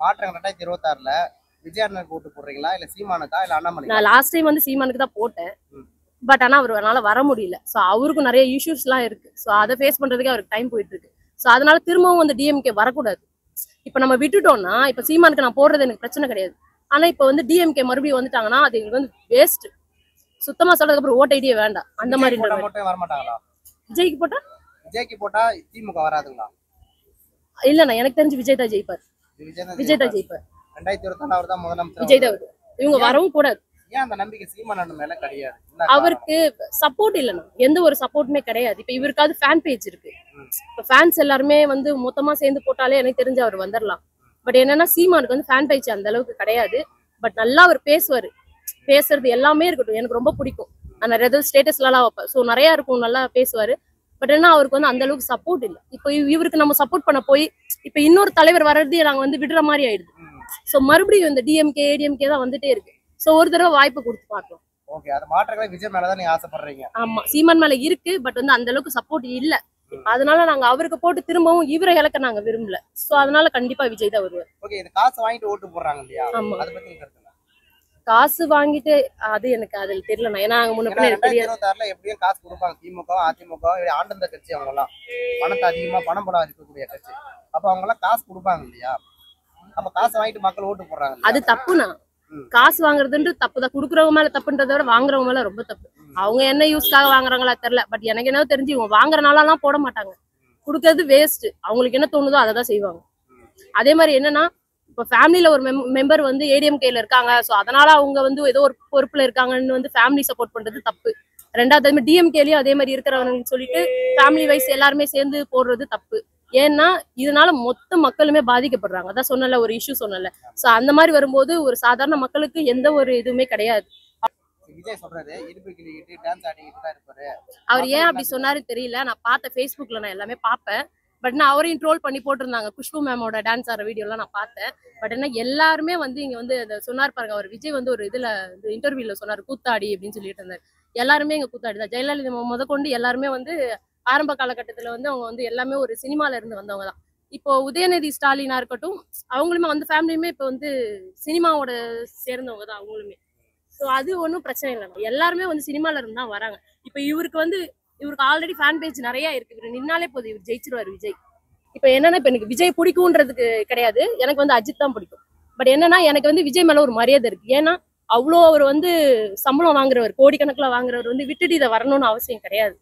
மாற்றம் 2026ல விஜய் அண்ணனுக்கு ஓட்டு போடுறீங்களா இல்ல சீமானுக்கா இல்ல அண்ணாமலை? நான் லாஸ்ட் டைம் வந்து சீமானுக்கு தான் போட்டேன். பட் ஆனா அவரால வர முடியல. ஸோ அவருக்கும் நிறைய இஷ்யூஸ்லாம் இருக்கு. ஸோ அதை ஃபேஸ் பண்றதுக்கு அவருக்கு டைம் போயிட்டு இருக்கு. ஸோ அதனால திரும்பவும் வந்து டிஎம்கே வரக்கூடாது. இப்ப நம்ம விட்டுட்டோம்னா இப்ப சீமானுக்கு நான் போடுறது எனக்கு பிரச்சனை கிடையாது. ஆனா இப்ப வந்து டிஎம்கே மறுபடியும் வந்துட்டாங்கன்னா அது எங்களுக்கு வந்து வேஸ்ட். சுத்தமா சொல்றதுக்கு அப்புறம் ஓட்ட ஐடியா வேண்டாம். அந்த மாதிரி மட்டும் வர மாட்டாங்களா? விஜய்க்கு போட்டா திமுக வராதுங்களா? இல்லண்ணா, எனக்கு தெரிஞ்சு விஜய் தான் ஜெயிப்பார். விஜய் தான் ஜெயிப்பார். 2024 அவர் தான் முதலமைச்சர். விஜய் தான். இவங்க வரவும் கூடாது. ஏன் அந்த நம்பிக்கை சீமான் அண்ணன் மேல கிடையாது? அவருக்கு சப்போர்ட் இல்லைண்ணா, எந்த ஒரு சப்போர்ட்டுமே கிடையாது. இப்ப இவருக்காவது ஃபேன் பேஜ் இருக்கு. இப்ப ஃபேன்ஸ் எல்லாருமே வந்து மொத்தமா சேர்ந்து போட்டாலே எனக்கு தெரிஞ்சு அவர் வந்துடலாம். பட் என்னன்னா சீமானுக்கு வந்து ஃபேன் பேஜ் அந்த அளவுக்கு கிடையாது. பட் நல்லா அவர் பேசுவாரு. பேசுறது எல்லாமே இருக்கட்டும், எனக்கு ரொம்ப பிடிக்கும். நான் நிறைய ஸ்டேட்டஸ்லாம் வைப்பேன். ஸோ நிறைய இருக்கும், நல்லா பேசுவாரு. பட் என்ன அவருக்கு வந்து அந்த அளவுக்கு சப்போர்ட் இல்லை. இப்போ இவருக்கு நம்ம சப்போர்ட் பண்ண போய் இப்ப இன்னொரு தலைவர் வர்றதே நாங்க வந்து விடுற மாதிரி ஆயிடுது. ஸோ மறுபடியும் இந்த டிஎம்கே ஏடிஎம்கே தான் வந்துட்டே இருக்கு. ஸோ ஒரு தடவை வாய்ப்பு கொடுத்து பார்க்கலாம். ஓகே, அது மாற்றங்களை விஜய் மேலதான் நீங்க ஆசைப்படுறீங்க? ஆமா, சீமான் மேல இருக்கு. பட் வந்து அந்த அளவுக்கு சப்போர்ட் இல்ல. அதனால நாங்க அவருக்கு போட்டு திரும்பவும் இவரை இழக்க நாங்க விரும்பல. சோ அதனால கண்டிப்பா விஜய் தான் வருவார். ஓகே, இது காசு வாங்கிட்டு ஓட்டு போடுறாங்க இல்லையா? ஆமா, அத பத்தி கருத்து என்ன? காசு வாங்கிட்டு அது எனக்கு அதுல தெரியல. ஏன்னா அங்க முன்ன பின்ன எனக்கு தெரியாது. 2026ல எப்படியும் காசு கொடுப்பாங்க. திமுக அதிமுக ஆண்டந்த கட்சி, அவங்க எல்லாம் பணத்தை அதிகமா பணம் போட இருக்கக்கூடிய கட்சி. அப்ப அவங்க எல்லாம் காசு கொடுப்பாங்க இல்லையா? அப்ப காசு வாங்கிட்டு மக்கள் ஓட்டு போடுறாங்க. அது தப்புனா காசு வாங்குறதுன்றது தப்புதான். குடுக்குறவங்க மேல தப்புன்றத விட வாங்குறவங்க மேல ரொம்ப தப்பு. அவங்க என்ன யூஸ்க்காக வாங்குறாங்களா தெரியல. பட் எனக்கு என்ன தெரிஞ்சு இவங்க வாங்குறனாலாம் போட மாட்டாங்க. குடுக்கறது வேஸ்ட். அவங்களுக்கு என்ன தோணுதோ அதை தான் செய்வாங்க. அதே மாதிரி என்னன்னா இப்ப ஃபேமிலியில ஒரு மெம்பர் வந்து ஏடிஎம்கேல இருக்காங்க. ஸோ அதனால அவங்க வந்து ஏதோ ஒரு பொறுப்புல இருக்காங்கன்னு வந்து ஃபேமிலி சப்போர்ட் பண்றது தப்பு. ரெண்டாவது டிஎம்கேலயும் அதே மாதிரி இருக்கிறவங்க சொல்லிட்டு ஃபேமிலி வைஸ் எல்லாருமே சேர்ந்து போடுறது தப்பு. ஏன்னா இதனால மொத்த மக்களுமே பாதிக்கப்படுறாங்க. அதான் சொன்னல, ஒரு இஷ்யூ சொன்னல. ஸோ அந்த மாதிரி வரும்போது ஒரு சாதாரண மக்களுக்கு எந்த ஒரு இதுவுமே கிடையாது. விஜய் சொல்றாரு இடுப்பு கிளிக்கிட்டு டான்ஸ் ஆடிக்கிட்டு தான் இருப்பாரு. அவர் ஏன் அப்படி சொன்னாரு தெரியல. நான் பார்த்த ஃபேஸ்புக்ல நான் எல்லாமே பார்ப்பேன். பட் நான் அவரையும் ட்ரோல் பண்ணி போட்டிருந்தாங்க. குஷ்பு மேமோட டான்ஸ் ஆடுற வீடியோலாம் நான் பார்த்தேன். பட் என்ன எல்லாருமே வந்து இங்க வந்து சொன்னார் பாருங்க, அவர் விஜய் வந்து ஒரு இதுல இன்டர்வியூல சொன்னார் கூத்தாடி அப்படின்னு சொல்லிட்டு இருந்தாரு. எல்லாருமே இங்க கூத்தாடி தான். ஜெயலலிதா முதற்கொண்டு எல்லாருமே வந்து ஆரம்ப காலகட்டத்துல வந்து அவங்க வந்து எல்லாமே ஒரு சினிமால இருந்து வந்தவங்க தான். இப்போ உதயநிதி ஸ்டாலினா இருக்கட்டும், அவங்களுமே அந்த ஃபேமிலியுமே இப்போ வந்து சினிமாவோட சேர்ந்தவங்க தான் அவங்களுமே. ஸோ அது ஒன்றும் பிரச்சனை இல்லை. எல்லாருமே வந்து சினிமால இருந்து தான் வராங்க. இப்போ இவருக்கு ஆல்ரெடி ஃபேன் பேஜ் நிறைய இருக்கு. இவர் நின்னாலே போதும், இவர் ஜெயிச்சிருவாரு விஜய். இப்போ என்னன்னா இப்ப எனக்கு விஜய் பிடிக்கும்ன்றதுக்கு கிடையாது, எனக்கு வந்து அஜித் தான் பிடிக்கும். பட் என்னன்னா எனக்கு வந்து விஜய் மேல ஒரு மரியாதை இருக்கு. ஏன்னா அவ்வளோ அவர் வந்து சம்பளம் வாங்குறவர், கோடிக்கணக்கில் வாங்குறவர் வந்து விட்டுட்டு இதை வரணும்னு அவசியம் கிடையாது.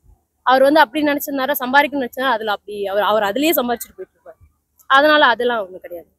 அவர் வந்து அப்படி நினைச்சிருந்தாரா, சம்பாதிக்கணும்னு நினைச்சா அதுல அப்படி அவர் அதுலயே சம்பாதிச்சுட்டு போயிட்டு இருப்பாரு. அதனால அதெல்லாம் ஒன்றும் கிடையாது.